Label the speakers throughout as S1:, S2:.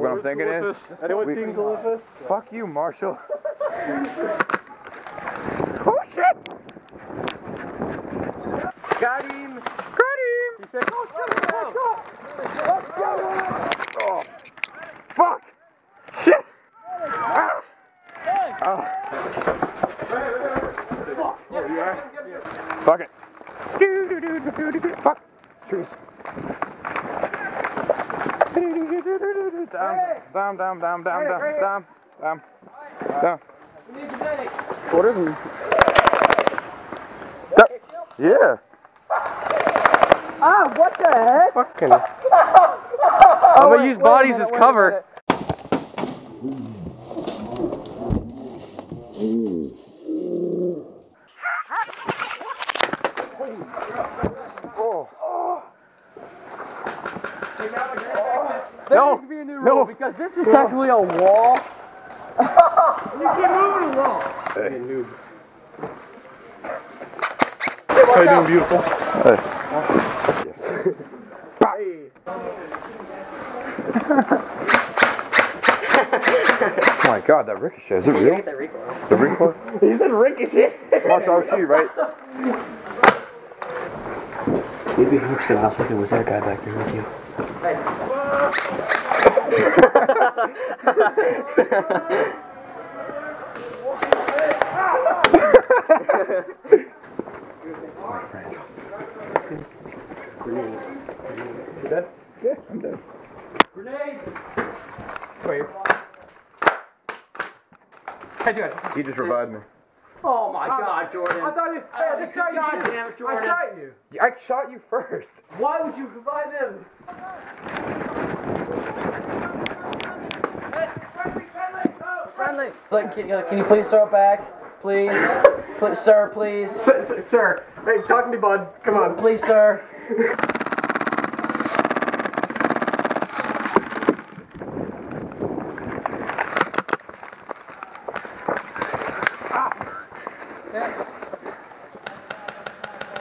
S1: what I'm thinking is?
S2: Anyone seen Glyphus?
S1: Fuck you, Marshall. Oh shit!
S2: Got him!
S1: Got him!
S2: He said, oh shit, let's go!
S1: Oh. Fuck! Shit! Ah. Oh. Fuck it. Fuck! Trees. Down.
S2: What is he?
S1: Yeah.
S3: Ah, what the heck?
S2: Fucking. I'm gonna use bodies as cover.
S3: There needs to be a new rule because this is technically a wall. You keep moving the wall.
S1: Hey.
S2: Noob.
S1: How you doing, beautiful? Hey. Oh my god, that ricochet, is it real? The recoil?
S2: He said ricochet.
S1: Marshall, I was you, right?
S3: Maybe 100% off. Look, was that guy back there with you?
S2: Grenade. You dead?
S1: Yeah, I'm dead.
S3: Grenade!
S2: Wait.
S1: He just revived me.
S3: Oh my god, Jordan.
S2: I thought I just shot you.
S3: Damn it, Jordan.
S2: I shot you.
S1: I shot you first.
S3: Why would you revive him? Friendly. Like, can you please throw it back? Please? Please, sir, please.
S2: Sir. Hey, talk to me, bud. Come on.
S3: Please, sir.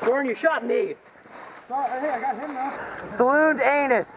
S3: Jordan, you shot me.
S2: Hey, I got him now.
S3: Salooned anus.